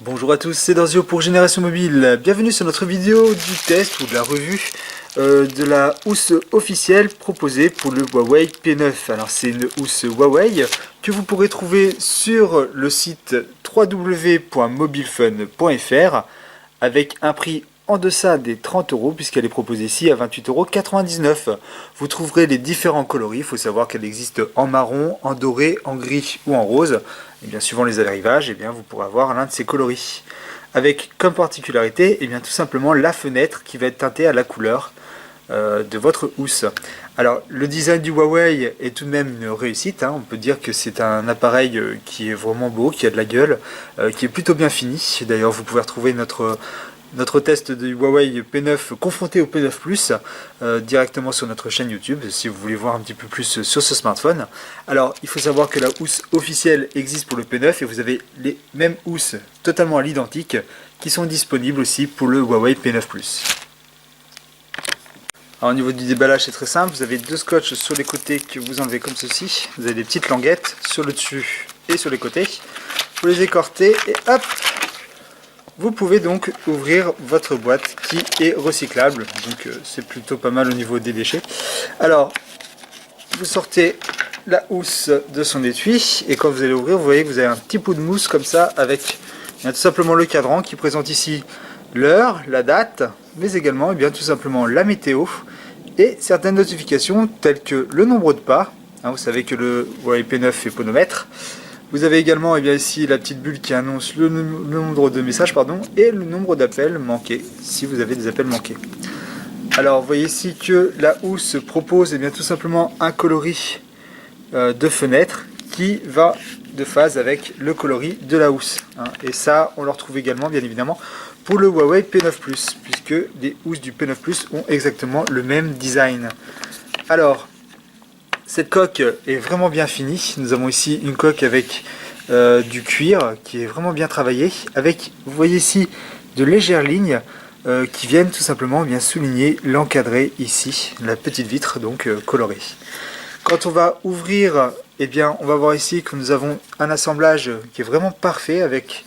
Bonjour à tous, c'est Dorzio pour Génération Mobile. Bienvenue sur notre vidéo du test ou de la revue de la housse officielle proposée pour le Huawei P9. Alors c'est une housse Huawei que vous pourrez trouver sur le site www.mobilefun.fr avec un prix en deçà des 30 € puisqu'elle est proposée ici à 28,99 €. Vous trouverez les différents coloris. Il faut savoir qu'elle existe en marron, en doré, en gris ou en rose. Et bien suivant les arrivages, et bien vous pourrez avoir l'un de ces coloris. Avec comme particularité, et bien tout simplement la fenêtre qui va être teintée à la couleur de votre housse. Alors le design du Huawei est tout de même une réussite, hein. On peut dire que c'est un appareil qui est vraiment beau, qui a de la gueule, qui est plutôt bien fini. D'ailleurs vous pouvez retrouver notre test du Huawei P9 confronté au P9 Plus directement sur notre chaîne YouTube si vous voulez voir un petit peu plus sur ce smartphone. Alors il faut savoir que la housse officielle existe pour le P9 et vous avez les mêmes housses totalement à l'identique qui sont disponibles aussi pour le Huawei P9 Plus. Alors, au niveau du déballage c'est très simple, vous avez deux scotch sur les côtés que vous enlevez comme ceci, vous avez des petites languettes sur le dessus et sur les côtés, vous les écortez et hop, vous pouvez donc ouvrir votre boîte qui est recyclable, donc c'est plutôt pas mal au niveau des déchets. Alors, vous sortez la housse de son étui et quand vous allez ouvrir, vous voyez que vous avez un petit bout de mousse comme ça avec tout simplement le cadran qui présente ici l'heure, la date, mais également bien, tout simplement la météo et certaines notifications telles que le nombre de pas. Vous savez que le Huawei P9 est ponomètre. Vous avez également ici la petite bulle qui annonce le nombre de messages et le nombre d'appels manqués, si vous avez des appels manqués. Alors vous voyez ici que la housse propose tout simplement un coloris de fenêtre qui va de phase avec le coloris de la housse. Et ça, on le retrouve également bien évidemment pour le Huawei P9 Plus, puisque les housses du P9 Plus ont exactement le même design. Alors, cette coque est vraiment bien finie. Nous avons ici une coque avec du cuir qui est vraiment bien travaillé, avec, vous voyez ici, de légères lignes qui viennent tout simplement bien souligner l'encadré ici, la petite vitre donc colorée. Quand on va ouvrir, on va voir ici que nous avons un assemblage qui est vraiment parfait avec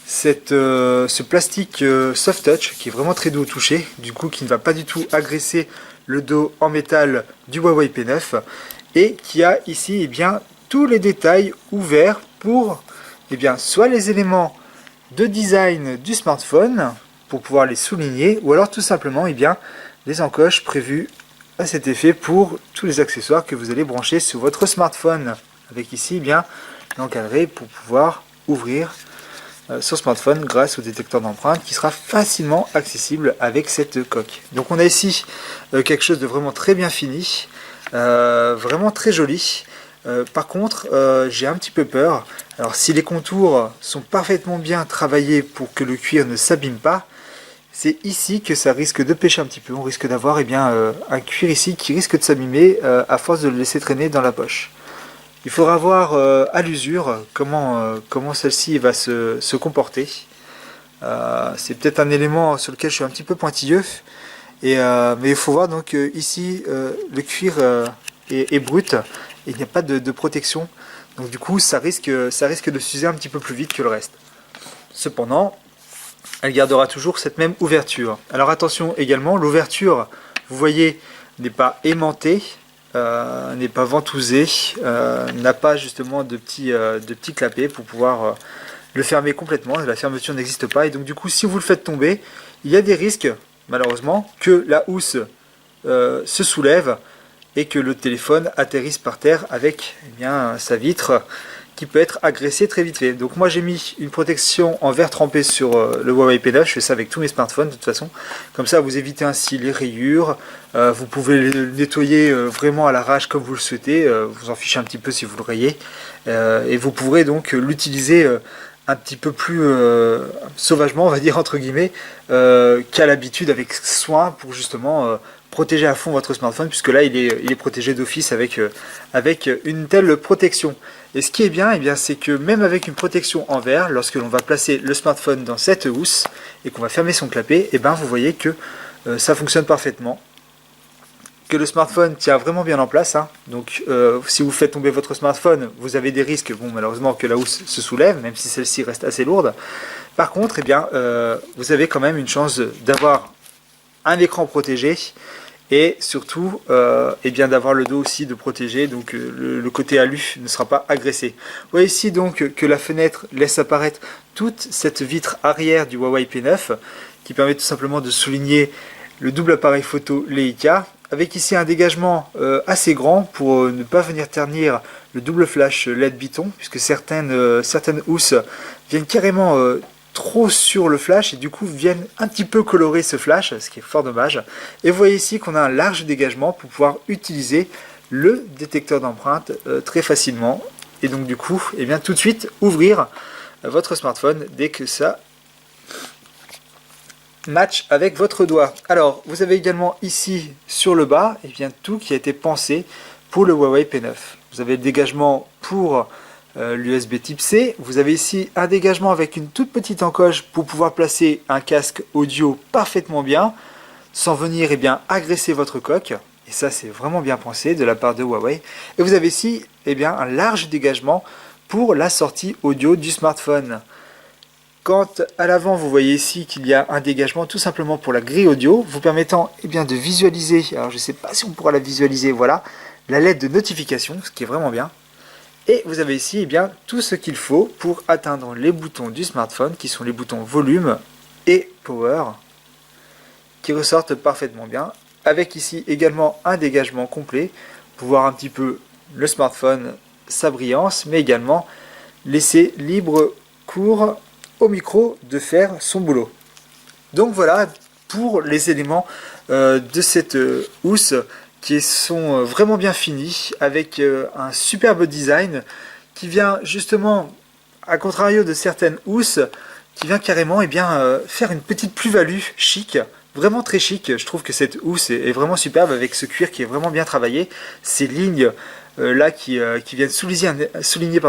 ce plastique soft touch qui est vraiment très doux au toucher, du coup qui ne va pas du tout agresser le dos en métal du Huawei P9 et qui a ici tous les détails ouverts pour soit les éléments de design du smartphone pour pouvoir les souligner ou alors tout simplement les encoches prévues à cet effet pour tous les accessoires que vous allez brancher sur votre smartphone avec ici l'encadré pour pouvoir ouvrir son smartphone grâce au détecteur d'empreintes qui sera facilement accessible avec cette coque. Donc on a ici quelque chose de vraiment très bien fini, vraiment très joli. Par contre j'ai un petit peu peur. Alors si les contours sont parfaitement bien travaillés pour que le cuir ne s'abîme pas, c'est ici que ça risque de pêcher un petit peu. On risque d'avoir un cuir ici qui risque de s'abîmer à force de le laisser traîner dans la poche. Il faudra voir à l'usure comment celle-ci va se comporter. C'est peut-être un élément sur lequel je suis un petit peu pointilleux. Mais il faut voir donc ici le cuir est brut et il n'y a pas de protection. Donc du coup ça risque de s'user un petit peu plus vite que le reste. Cependant, elle gardera toujours cette même ouverture. Alors attention également, l'ouverture, vous voyez, n'est pas aimantée. N'est pas ventousé, n'a pas justement de petits clapets pour pouvoir le fermer complètement. La fermeture n'existe pas et donc du coup si vous le faites tomber, il y a des risques malheureusement que la housse se soulève et que le téléphone atterrisse par terre avec sa vitre qui peut être agressée très vite fait. Donc moi j'ai mis une protection en verre trempé sur le Huawei P9, je fais ça avec tous mes smartphones de toute façon, comme ça vous évitez ainsi les rayures, vous pouvez le nettoyer vraiment à l'arrache comme vous le souhaitez, vous en fichez un petit peu si vous le rayez, et vous pourrez donc l'utiliser un petit peu plus sauvagement, on va dire entre guillemets, qu'à l'habitude avec soin pour justement protéger à fond votre smartphone, puisque là il est protégé d'office avec une telle protection. Et ce qui est bien, c'est que même avec une protection en verre, lorsque l'on va placer le smartphone dans cette housse et qu'on va fermer son clapet, vous voyez que ça fonctionne parfaitement. Que le smartphone tient vraiment bien en place. Donc si vous faites tomber votre smartphone, vous avez des risques, malheureusement que la housse se soulève, même si celle-ci reste assez lourde. Par contre, eh bien, vous avez quand même une chance d'avoir un écran protégé et surtout eh bien d'avoir le dos aussi de protégé, donc le côté alu ne sera pas agressé. Vous voyez ici donc que la fenêtre laisse apparaître toute cette vitre arrière du Huawei P9 qui permet tout simplement de souligner le double appareil photo Leica, avec ici un dégagement assez grand pour ne pas venir ternir le double flash LED Biton, puisque certaines housses viennent carrément trop sur le flash et du coup viennent un petit peu colorer ce flash, ce qui est fort dommage. Et vous voyez ici qu'on a un large dégagement pour pouvoir utiliser le détecteur d'empreinte très facilement. Et donc du coup, eh bien, tout de suite ouvrir votre smartphone dès que ça match avec votre doigt. Alors, vous avez également ici sur le bas, eh bien, tout qui a été pensé pour le Huawei P9. Vous avez le dégagement pour l'USB type C. Vous avez ici un dégagement avec une toute petite encoche pour pouvoir placer un casque audio parfaitement bien, sans venir eh bien, agresser votre coque. Et ça, c'est vraiment bien pensé de la part de Huawei. Et vous avez ici eh bien, un large dégagement pour la sortie audio du smartphone. Quand à l'avant, vous voyez ici qu'il y a un dégagement tout simplement pour la grille audio, vous permettant eh bien, de visualiser, alors je ne sais pas si on pourra la visualiser, voilà, la LED de notification, ce qui est vraiment bien. Et vous avez ici eh bien, tout ce qu'il faut pour atteindre les boutons du smartphone, qui sont les boutons volume et power, qui ressortent parfaitement bien, avec ici également un dégagement complet, pour voir un petit peu le smartphone, sa brillance, mais également laisser libre cours au micro de faire son boulot. Donc voilà pour les éléments de cette housse qui sont vraiment bien finis avec un superbe design qui vient justement, à contrario de certaines housses, qui vient carrément eh bien, faire une petite plus-value chic, vraiment très chic. Je trouve que cette housse est vraiment superbe avec ce cuir qui est vraiment bien travaillé, ces lignes là qui viennent souligner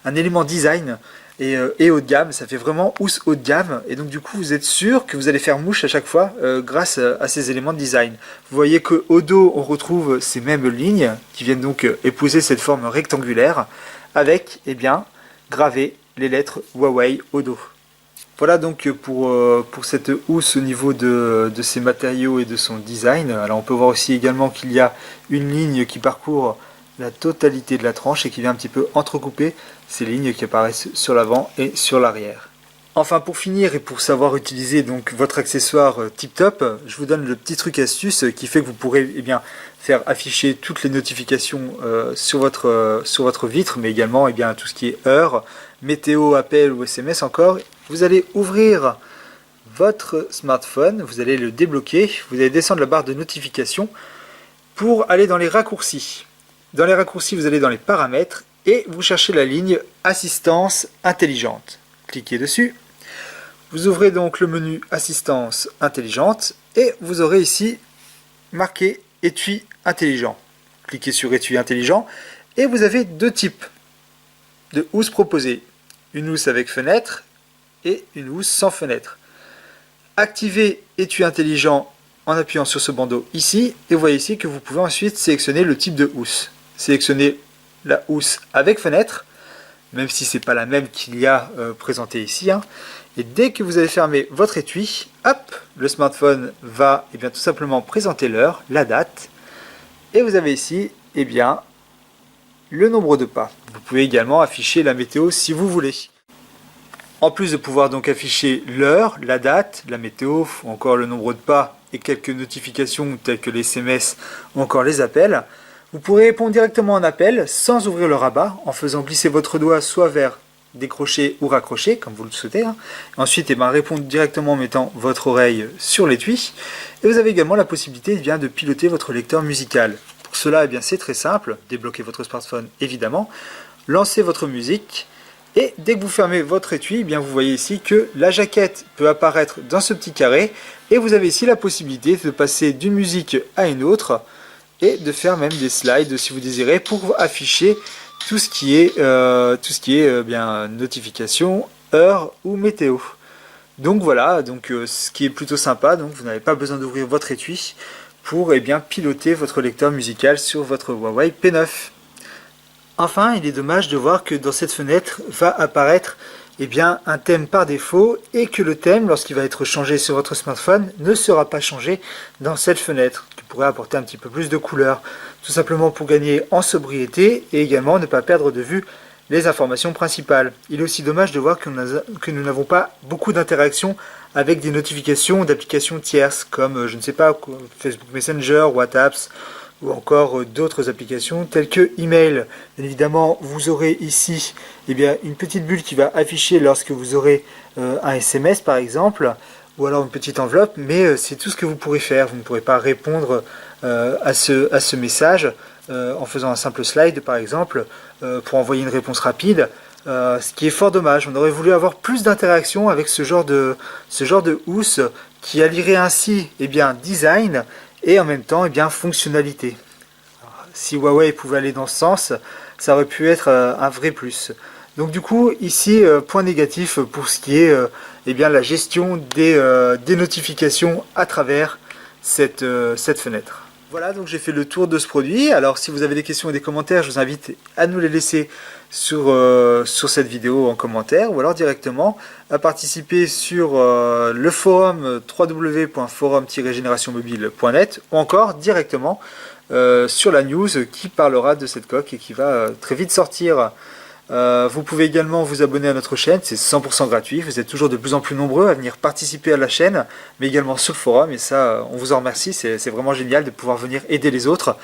un élément design et haut de gamme, ça fait vraiment housse haut de gamme, et donc du coup vous êtes sûr que vous allez faire mouche à chaque fois grâce à ces éléments de design. Vous voyez qu'au dos on retrouve ces mêmes lignes qui viennent donc épouser cette forme rectangulaire avec eh bien, gravé les lettres Huawei au dos. Voilà donc pour cette housse au niveau de ses matériaux et de son design. Alors on peut voir aussi également qu'il y a une ligne qui parcourt la totalité de la tranche et qui vient un petit peu entrecouper ces lignes qui apparaissent sur l'avant et sur l'arrière. Enfin pour finir et pour savoir utiliser donc votre accessoire tip top, je vous donne le petit truc astuce qui fait que vous pourrez eh bien, faire afficher toutes les notifications sur votre vitre, mais également eh bien, tout ce qui est heure, météo, appel ou SMS encore. Vous allez ouvrir votre smartphone, vous allez le débloquer, vous allez descendre la barre de notification pour aller dans les raccourcis. Dans les raccourcis, vous allez dans les paramètres et vous cherchez la ligne Assistance intelligente. Cliquez dessus. Vous ouvrez donc le menu Assistance intelligente et vous aurez ici marqué Étui intelligent. Cliquez sur Étui intelligent et vous avez deux types de housses proposées. Une housse avec fenêtre et une housse sans fenêtre. Activez Étui intelligent en appuyant sur ce bandeau ici et vous voyez ici que vous pouvez ensuite sélectionner le type de housse. Sélectionnez la housse avec fenêtre, même si ce n'est pas la même qu'il y a présentée ici. Et dès que vous avez fermé votre étui, hop, le smartphone va eh bien, tout simplement présenter l'heure, la date. Et vous avez ici eh bien, le nombre de pas. Vous pouvez également afficher la météo si vous voulez. En plus de pouvoir donc afficher l'heure, la date, la météo, ou encore le nombre de pas et quelques notifications telles que les SMS ou encore les appels, vous pourrez répondre directement en appel sans ouvrir le rabat en faisant glisser votre doigt soit vers décrocher ou raccrocher comme vous le souhaitez. Ensuite répondre directement en mettant votre oreille sur l'étui. Et vous avez également la possibilité de piloter votre lecteur musical. Pour cela c'est très simple, débloquez votre smartphone évidemment, lancez votre musique et dès que vous fermez votre étui, vous voyez ici que la jaquette peut apparaître dans ce petit carré et vous avez ici la possibilité de passer d'une musique à une autre et de faire même des slides si vous désirez pour afficher tout ce qui est notification, heure ou météo. Donc voilà, ce qui est plutôt sympa, donc vous n'avez pas besoin d'ouvrir votre étui pour piloter votre lecteur musical sur votre Huawei P9. Enfin, il est dommage de voir que dans cette fenêtre va apparaître eh bien, un thème par défaut et que le thème, lorsqu'il va être changé sur votre smartphone, ne sera pas changé dans cette fenêtre, qui pourrait apporter un petit peu plus de couleur, tout simplement pour gagner en sobriété et également ne pas perdre de vue les informations principales. Il est aussi dommage de voir que nous n'avons pas beaucoup d'interactions avec des notifications d'applications tierces, comme, je ne sais pas, Facebook Messenger, WhatsApp, ou encore d'autres applications telles que email. Bien évidemment, vous aurez ici une petite bulle qui va afficher lorsque vous aurez un SMS par exemple, ou alors une petite enveloppe, mais c'est tout ce que vous pourrez faire. Vous ne pourrez pas répondre à ce message en faisant un simple slide par exemple, pour envoyer une réponse rapide. Ce qui est fort dommage. On aurait voulu avoir plus d'interaction avec ce genre de housse qui allierait ainsi design et en même temps fonctionnalité. Alors, si Huawei pouvait aller dans ce sens, ça aurait pu être un vrai plus. Donc du coup, ici, point négatif pour ce qui est la gestion des notifications à travers cette fenêtre. Voilà, donc j'ai fait le tour de ce produit. Alors si vous avez des questions et des commentaires, je vous invite à nous les laisser sur cette vidéo en commentaire, ou alors directement à participer sur le forum www.forum-générationmobile.net, ou encore directement sur la news qui parlera de cette coque et qui va très vite sortir. Vous pouvez également vous abonner à notre chaîne, c'est 100% gratuit, vous êtes toujours de plus en plus nombreux à venir participer à la chaîne, mais également sur le forum, et ça on vous en remercie, c'est vraiment génial de pouvoir venir aider les autres,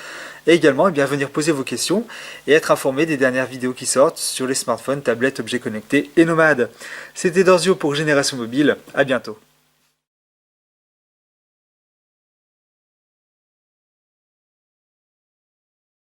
et également venir poser vos questions et être informé des dernières vidéos qui sortent sur les smartphones, tablettes, objets connectés et nomades. C'était Dorzio pour Génération Mobile, à bientôt.